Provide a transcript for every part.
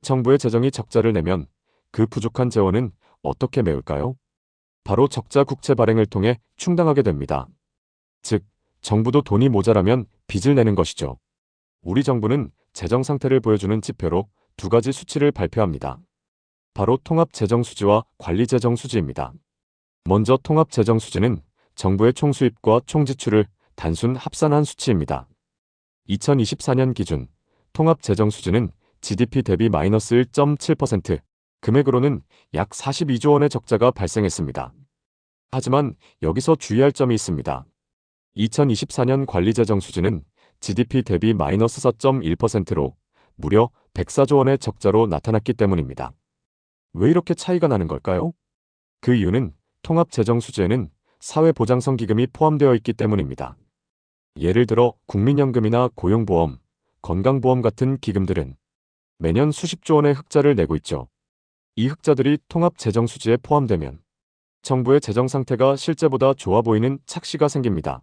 정부의 재정이 적자를 내면 그 부족한 재원은 어떻게 메울까요? 바로 적자 국채 발행을 통해 충당하게 됩니다. 즉, 정부도 돈이 모자라면 빚을 내는 것이죠. 우리 정부는 재정 상태를 보여주는 지표로 두 가지 수치를 발표합니다. 바로 통합재정수지와 관리재정수지입니다. 먼저 통합재정수지는 정부의 총수입과 총지출을 단순 합산한 수치입니다. 2024년 기준 통합재정수지는 GDP 대비 마이너스 1.7%, 금액으로는 약 42조 원의 적자가 발생했습니다. 하지만 여기서 주의할 점이 있습니다. 2024년 관리재정수지는 GDP 대비 마이너스 4.1%로 무려 104조 원의 적자로 나타났기 때문입니다. 왜 이렇게 차이가 나는 걸까요? 그 이유는 통합재정수지에는 사회보장성기금이 포함되어 있기 때문입니다. 예를 들어 국민연금이나 고용보험, 건강보험 같은 기금들은 매년 수십조 원의 흑자를 내고 있죠. 이 흑자들이 통합재정수지에 포함되면 정부의 재정 상태가 실제보다 좋아 보이는 착시가 생깁니다.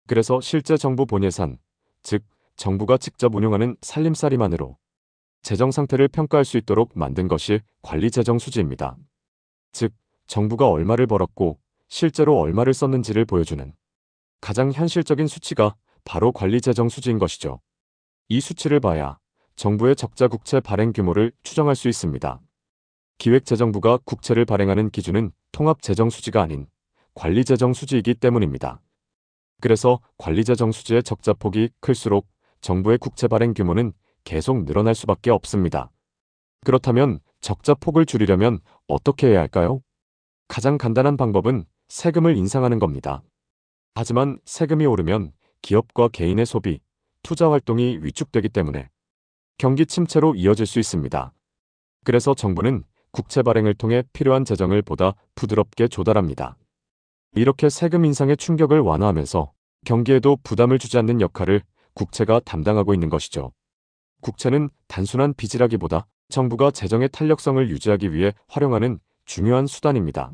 그래서 실제 정부 본예산, 즉 정부가 직접 운용하는 살림살이만으로 재정 상태를 평가할 수 있도록 만든 것이 관리재정수지입니다. 즉, 정부가 얼마를 벌었고 실제로 얼마를 썼는지를 보여주는 가장 현실적인 수치가 바로 관리재정수지인 것이죠. 이 수치를 봐야 정부의 적자 국채 발행 규모를 추정할 수 있습니다. 기획재정부가 국채를 발행하는 기준은 통합재정수지가 아닌 관리재정수지이기 때문입니다. 그래서 관리재정수지의 적자폭이 클수록 정부의 국채 발행 규모는 계속 늘어날 수밖에 없습니다. 그렇다면 적자폭을 줄이려면 어떻게 해야 할까요? 가장 간단한 방법은 세금을 인상하는 겁니다. 하지만 세금이 오르면 기업과 개인의 소비, 투자 활동이 위축되기 때문에 경기 침체로 이어질 수 있습니다. 그래서 정부는 국채 발행을 통해 필요한 재정을 보다 부드럽게 조달합니다. 이렇게 세금 인상의 충격을 완화하면서 경기에도 부담을 주지 않는 역할을 국채가 담당하고 있는 것이죠. 국채는 단순한 빚이라기보다 정부가 재정의 탄력성을 유지하기 위해 활용하는 중요한 수단입니다.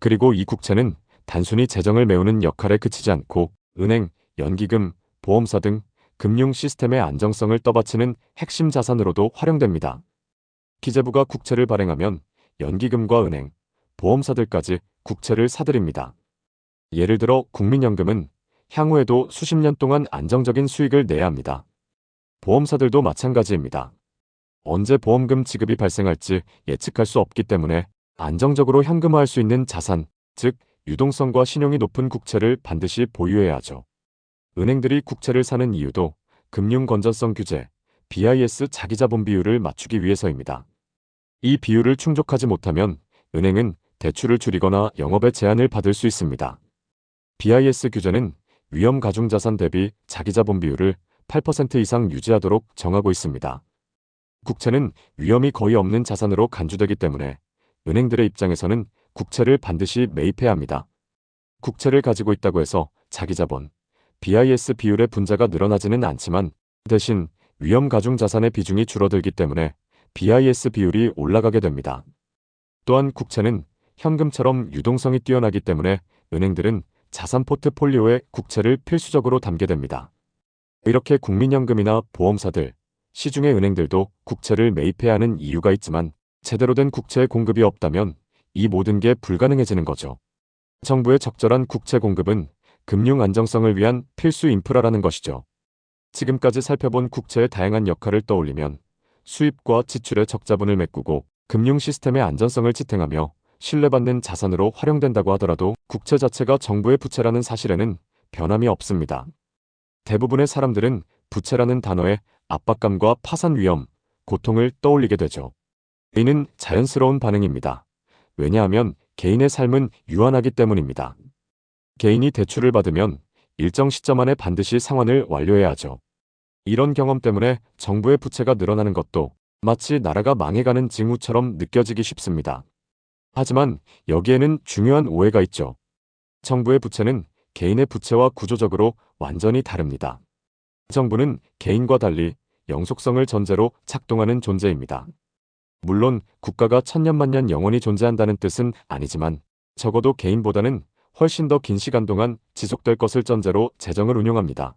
그리고 이 국채는 단순히 재정을 메우는 역할에 그치지 않고 은행, 연기금, 보험사 등 금융 시스템의 안정성을 떠받치는 핵심 자산으로도 활용됩니다. 기재부가 국채를 발행하면 연기금과 은행, 보험사들까지 국채를 사들입니다. 예를 들어 국민연금은 향후에도 수십 년 동안 안정적인 수익을 내야 합니다. 보험사들도 마찬가지입니다. 언제 보험금 지급이 발생할지 예측할 수 없기 때문에 안정적으로 현금화할 수 있는 자산, 즉 유동성과 신용이 높은 국채를 반드시 보유해야 하죠. 은행들이 국채를 사는 이유도 금융 건전성 규제, BIS 자기자본 비율을 맞추기 위해서입니다. 이 비율을 충족하지 못하면 은행은 대출을 줄이거나 영업에 제한을 받을 수 있습니다. BIS 규제는 위험 가중자산 대비 자기자본 비율을 8% 이상 유지하도록 정하고 있습니다. 국채는 위험이 거의 없는 자산으로 간주되기 때문에 은행들의 입장에서는 국채를 반드시 매입해야 합니다. 국채를 가지고 있다고 해서 자기자본, BIS 비율의 분자가 늘어나지는 않지만 대신 위험 가중 자산의 비중이 줄어들기 때문에 BIS 비율이 올라가게 됩니다. 또한 국채는 현금처럼 유동성이 뛰어나기 때문에 은행들은 자산 포트폴리오에 국채를 필수적으로 담게 됩니다. 이렇게 국민연금이나 보험사들, 시중의 은행들도 국채를 매입해야 하는 이유가 있지만 제대로 된 국채 공급이 없다면 이 모든 게 불가능해지는 거죠. 정부의 적절한 국채 공급은 금융 안정성을 위한 필수 인프라라는 것이죠. 지금까지 살펴본 국채의 다양한 역할을 떠올리면 수입과 지출의 적자분을 메꾸고 금융 시스템의 안전성을 지탱하며 신뢰받는 자산으로 활용된다고 하더라도 국채 자체가 정부의 부채라는 사실에는 변함이 없습니다. 대부분의 사람들은 부채라는 단어에 압박감과 파산 위험, 고통을 떠올리게 되죠. 이는 자연스러운 반응입니다. 왜냐하면 개인의 삶은 유한하기 때문입니다. 개인이 대출을 받으면 일정 시점 안에 반드시 상환을 완료해야 하죠. 이런 경험 때문에 정부의 부채가 늘어나는 것도 마치 나라가 망해가는 징후처럼 느껴지기 쉽습니다. 하지만 여기에는 중요한 오해가 있죠. 정부의 부채는 개인의 부채와 구조적으로 완전히 다릅니다. 정부는 개인과 달리 영속성을 전제로 작동하는 존재입니다. 물론 국가가 천년만년 영원히 존재한다는 뜻은 아니지만 적어도 개인보다는 훨씬 더 긴 시간 동안 지속될 것을 전제로 재정을 운용합니다.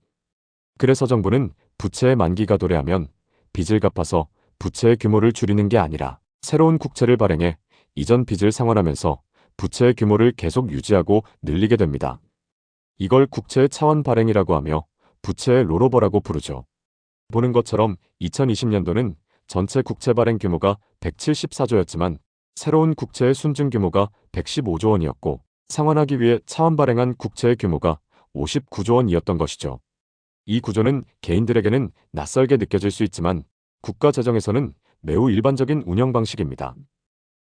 그래서 정부는 부채의 만기가 도래하면 빚을 갚아서 부채의 규모를 줄이는 게 아니라 새로운 국채를 발행해 이전 빚을 상환하면서 부채의 규모를 계속 유지하고 늘리게 됩니다. 이걸 국채의 차원 발행이라고 하며 부채의 롤오버라고 부르죠. 보는 것처럼 2020년도는 전체 국채 발행 규모가 174조였지만 새로운 국채의 순증 규모가 115조 원이었고 상환하기 위해 차원 발행한 국채의 규모가 59조 원이었던 것이죠. 이 구조는 개인들에게는 낯설게 느껴질 수 있지만 국가 재정에서는 매우 일반적인 운영 방식입니다.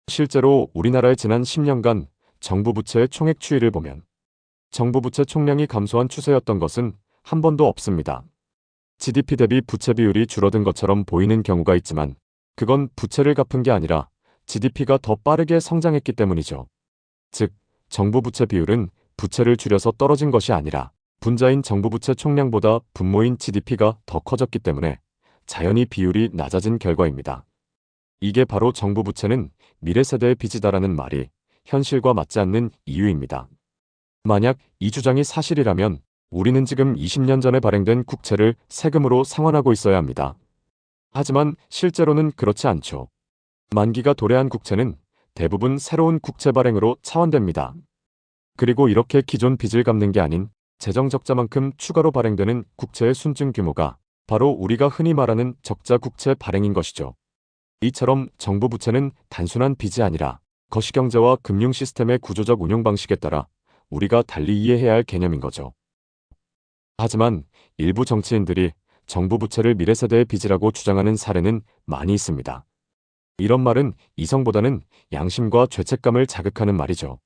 실제로 우리나라의 지난 10년간 정부 부채의 총액 추이를 보면 정부 부채 총량이 감소한 추세였던 것은 한 번도 없습니다. GDP 대비 부채 비율이 줄어든 것처럼 보이는 경우가 있지만 그건 부채를 갚은 게 아니라 GDP가 더 빠르게 성장했기 때문이죠. 즉, 정부 부채 비율은 부채를 줄여서 떨어진 것이 아니라 분자인 정부 부채 총량보다 분모인 GDP가 더 커졌기 때문에 자연히 비율이 낮아진 결과입니다. 이게 바로 정부 부채는 미래 세대의 빚이다라는 말이 현실과 맞지 않는 이유입니다. 만약 이 주장이 사실이라면 우리는 지금 20년 전에 발행된 국채를 세금으로 상환하고 있어야 합니다. 하지만 실제로는 그렇지 않죠. 만기가 도래한 국채는 대부분 새로운 국채 발행으로 차환됩니다. 그리고 이렇게 기존 빚을 갚는 게 아닌 재정 적자만큼 추가로 발행되는 국채의 순증 규모가 바로 우리가 흔히 말하는 적자 국채 발행인 것이죠. 이처럼 정부 부채는 단순한 빚이 아니라 거시경제와 금융 시스템의 구조적 운용 방식에 따라 우리가 달리 이해해야 할 개념인 거죠. 하지만 일부 정치인들이 정부 부채를 미래 세대의 빚이라고 주장하는 사례는 많이 있습니다. 이런 말은 이성보다는 양심과 죄책감을 자극하는 말이죠.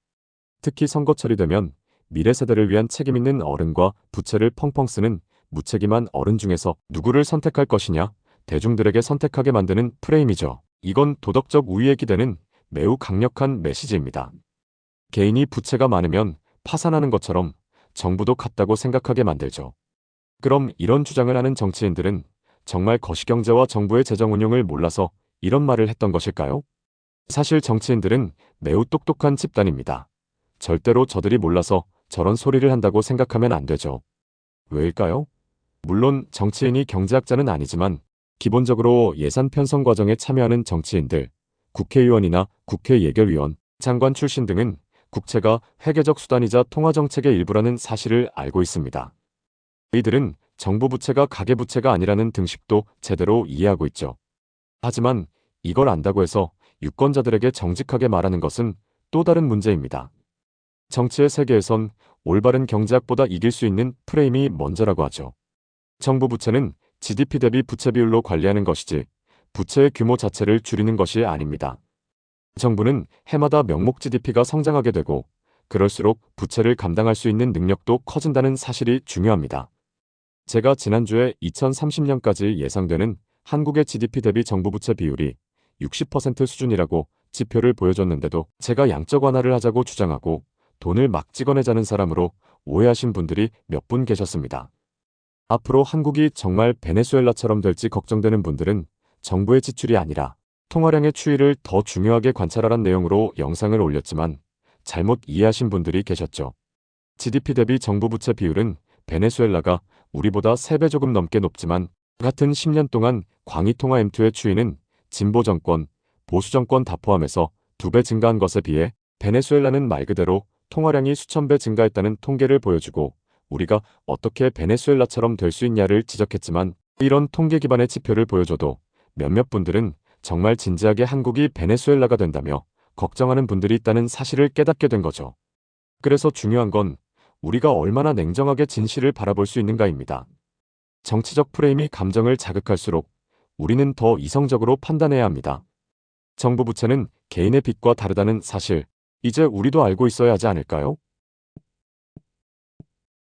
특히 선거철이 되면 미래 세대를 위한 책임 있는 어른과 부채를 펑펑 쓰는 무책임한 어른 중에서 누구를 선택할 것이냐, 대중들에게 선택하게 만드는 프레임이죠. 이건 도덕적 우위에 기대는 매우 강력한 메시지입니다. 개인이 부채가 많으면 파산하는 것처럼 정부도 같다고 생각하게 만들죠. 그럼 이런 주장을 하는 정치인들은 정말 거시경제와 정부의 재정 운용을 몰라서 이런 말을 했던 것일까요? 사실 정치인들은 매우 똑똑한 집단입니다. 절대로 저들이 몰라서 저런 소리를 한다고 생각하면 안 되죠. 왜일까요? 물론 정치인이 경제학자는 아니지만 기본적으로 예산 편성 과정에 참여하는 정치인들, 국회의원이나 국회 예결위원, 장관 출신 등은 국채가 회계적 수단이자 통화정책의 일부라는 사실을 알고 있습니다. 이들은 정부 부채가 가계부채가 아니라는 등식도 제대로 이해하고 있죠. 하지만 이걸 안다고 해서 유권자들에게 정직하게 말하는 것은 또 다른 문제입니다. 정치의 세계에선 올바른 경제학보다 이길 수 있는 프레임이 먼저라고 하죠. 정부 부채는 GDP 대비 부채 비율로 관리하는 것이지 부채의 규모 자체를 줄이는 것이 아닙니다. 정부는 해마다 명목 GDP가 성장하게 되고 그럴수록 부채를 감당할 수 있는 능력도 커진다는 사실이 중요합니다. 제가 지난주에 2030년까지 예상되는 한국의 GDP 대비 정부 부채 비율이 60% 수준이라고 지표를 보여줬는데도 제가 양적 완화를 하자고 주장하고 돈을 막 찍어내자는 사람으로 오해하신 분들이 몇 분 계셨습니다. 앞으로 한국이 정말 베네수엘라처럼 될지 걱정되는 분들은 정부의 지출이 아니라 통화량의 추이를 더 중요하게 관찰하란 내용으로 영상을 올렸지만 잘못 이해하신 분들이 계셨죠. GDP 대비 정부 부채 비율은 베네수엘라가 우리보다 3배 조금 넘게 높지만 같은 10년 동안 광의통화 M2의 추이는 진보 정권, 보수 정권 다 포함해서 2배 증가한 것에 비해 베네수엘라는 말 그대로 통화량이 수천 배 증가했다는 통계를 보여주고 우리가 어떻게 베네수엘라처럼 될 수 있냐를 지적했지만 이런 통계 기반의 지표를 보여줘도 몇몇 분들은 정말 진지하게 한국이 베네수엘라가 된다며 걱정하는 분들이 있다는 사실을 깨닫게 된 거죠. 그래서 중요한 건 우리가 얼마나 냉정하게 진실을 바라볼 수 있는가입니다. 정치적 프레임이 감정을 자극할수록 우리는 더 이성적으로 판단해야 합니다. 정부 부채는 개인의 빚과 다르다는 사실, 이제 우리도 알고 있어야 하지 않을까요?